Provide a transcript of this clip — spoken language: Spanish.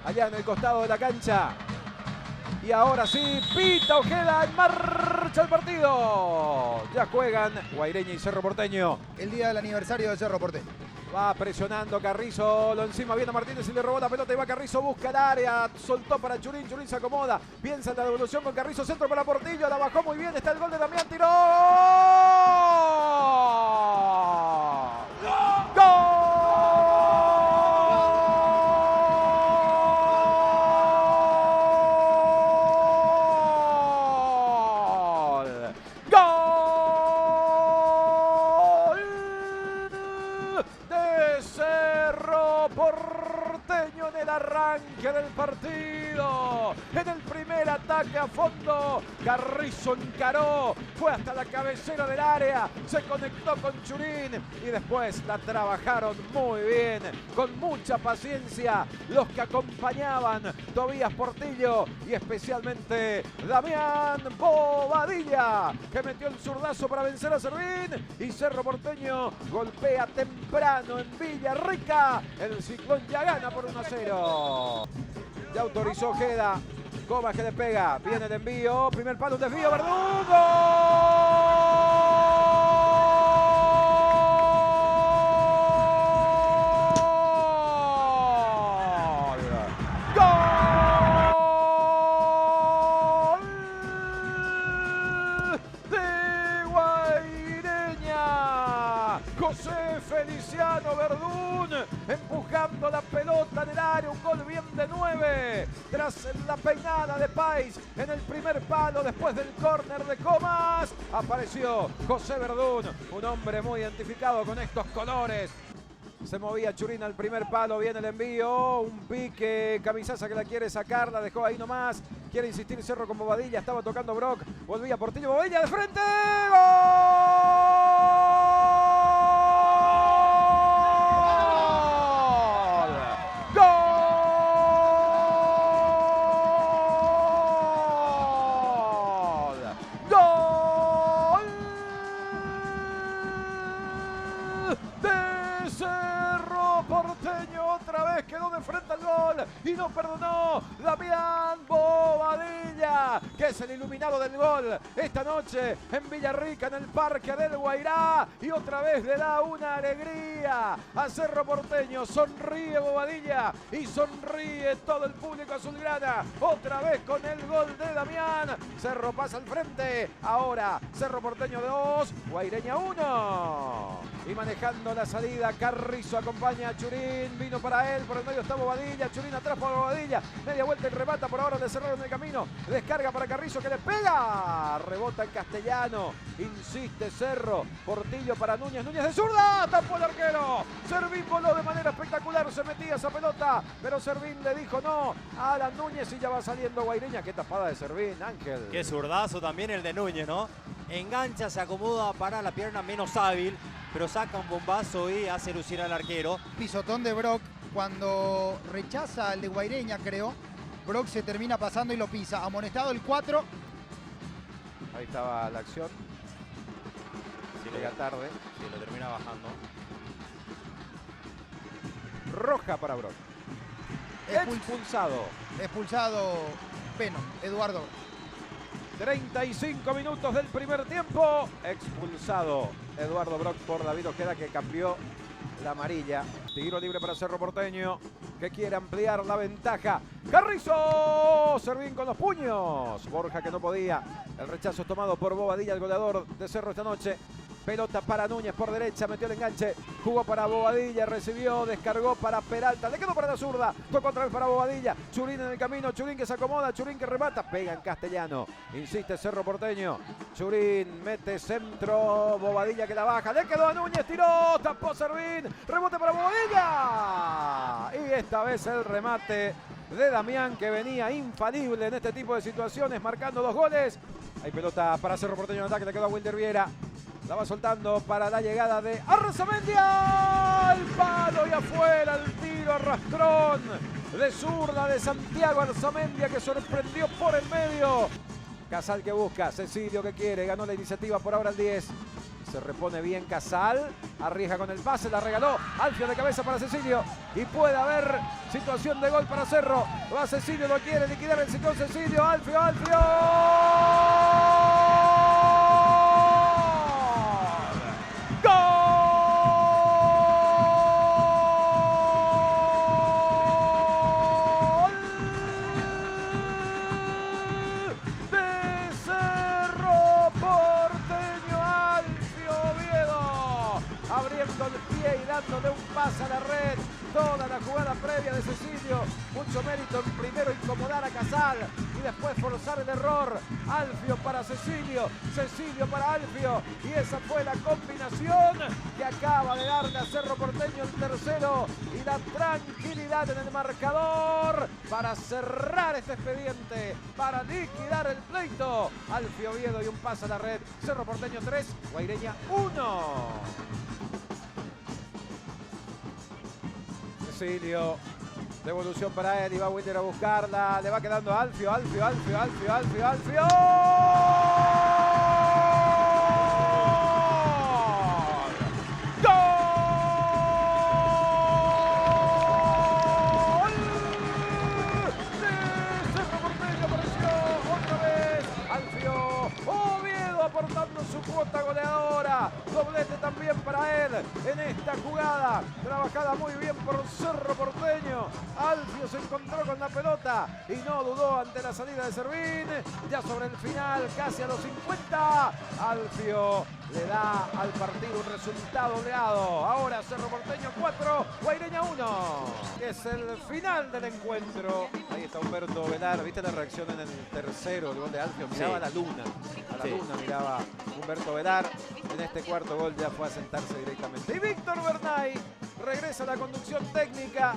allá en el costado de la cancha. Y ahora sí, pita Ojeda, en marcha el partido. Ya juegan Guaireña y Cerro Porteño. El día del aniversario de Cerro Porteño. Va presionando Carrizo, lo encima viene Martínez y le robó la pelota y va Carrizo, busca el área, soltó para Churín, Churín se acomoda, piensa en la devolución con Carrizo, centro para Portillo, la bajó muy bien, está el gol de Damián, tiró. ¡Gol! Porteño en el arranque del partido, en el primer ataque a fondo, Carrizo encaró, fue hasta la cabecera del área, se conectó con Churín y después la trabajaron muy bien, con mucha paciencia, los que acompañaban, Tobías Portillo y especialmente Damián Bobadilla, que metió el zurdazo para vencer a Servín, y Cerro Porteño golpea temprano en Villarrica, el Ciclón ya gana por 1-0. Ya autorizó Ojeda, Comas que le pega, viene el envío, primer palo, un desvío, Verdugo. José Feliciano Verdún empujando la pelota en el área, un gol bien de 9 tras la peinada de Pais en el primer palo después del córner de Comas. Apareció José Verdún, un hombre muy identificado con estos colores. Se movía Churín al primer palo, viene el envío, un pique, Camisaza que la quiere sacar, la dejó ahí nomás, quiere insistir Cerro con Bobadilla, estaba tocando Brock, volvía Portillo, Bobadilla de frente, Porteño otra vez quedó de frente al gol y no perdonó Damián Bobadilla, que es el iluminado del gol esta noche en Villarrica, en el Parque del Guairá, y otra vez le da una alegría a Cerro Porteño. Sonríe Bobadilla y sonríe todo el público azulgrana, otra vez con el gol de Damián. Cerro pasa al frente, ahora Cerro Porteño 2, Guaireña 1. Y manejando la salida, Carrizo acompaña a Churín, vino para él, por el medio está Bobadilla, Churín atrás por Bobadilla, media vuelta y remata, por ahora le cerraron el camino, descarga para Carrizo que le pega, rebota en Castellano, insiste Cerro, Portillo para Núñez, Núñez de zurda, tapó el arquero, Servín voló de manera espectacular, se metía esa pelota, pero Servín le dijo no a Alan Núñez y ya va saliendo Guaireña. Qué tapada de Servín, Ángel. Qué zurdazo también el de Núñez, ¿no? Engancha, se acomoda para la pierna menos hábil, pero saca un bombazo y hace lucir al arquero. Pisotón de Brock cuando rechaza al de Guaireña, creo. Brock se termina pasando y lo pisa. Amonestado el 4. Ahí estaba la acción. Sí, llega tarde. Sí, lo termina bajando. Roja para Brock. Expulsado. Expulsado Peno, Eduardo. 35 minutos del primer tiempo. Expulsado Eduardo Brock por David Ojeda, que cambió la amarilla. Tiro libre para Cerro Porteño, que quiere ampliar la ventaja. Carrizo, Servín con los puños. Borja que no podía. El rechazo es tomado por Bobadilla, el goleador de Cerro esta noche. Pelota para Núñez por derecha, metió el enganche, jugó para Bobadilla, recibió, descargó para Peralta, le quedó para la zurda, tocó otra vez para Bobadilla, Churín en el camino, Churín que se acomoda, Churín que remata, pega en Castellano, insiste Cerro Porteño, Churín mete centro, Bobadilla que la baja, le quedó a Núñez, tiró, tapó Servín, rebote para Bobadilla, y esta vez el remate de Damián, que venía infalible en este tipo de situaciones, marcando 2 goles. Hay pelota para Cerro Porteño en ataque, le quedó a Wilder Viera. La va soltando para la llegada de Arzamendia. Al palo y afuera el tiro arrastrón de zurda de Santiago Arzamendia, que sorprendió por el medio. Casal que busca, Cecilio que quiere, ganó la iniciativa por ahora el 10. Se repone bien Casal, arriesga con el pase, la regaló, Alfio de cabeza para Cecilio y puede haber situación de gol para Cerro. Va Cecilio, lo quiere liquidar el sector Cecilio, Alfio, Alfio. Abriendo el pie y dándole un pase a la red. Toda la jugada previa de Cecilio. Mucho mérito en primero incomodar a Casal y después forzar el error. Alfio para Cecilio, Cecilio para Alfio. Y esa fue la combinación que acaba de darle a Cerro Porteño el tercero y la tranquilidad en el marcador para cerrar este expediente, para liquidar el pleito. Alfio Oviedo y un pase a la red. Cerro Porteño 3, Guaireña 1. Cecilio, devolución para él y va Wilder a buscarla, le va quedando Alfio, Alfio, Alfio, Alfio, Alfio, Alfio. ¡Gol! De Cerro Porteño apareció otra vez Alfio Oviedo aportando su cuota goleadora. Doblete también para él en esta jugada, trabajada muy bien por Cerro Porteño. Alfio se encontró con la pelota y no dudó ante la salida de Servín. Ya sobre el final, casi a los 50, Alfio le da al partido un resultado oleado. Ahora Cerro Porteño 4, Guaireña 1. Es el final del encuentro. Ahí está Humberto Velar. ¿Viste la reacción en el tercero, el gol de Alfio? Miraba a la luna. A la luna miraba Humberto Velar. En este cuarto gol ya fue a sentarse directamente. Y Víctor Bernay regresa a la conducción técnica.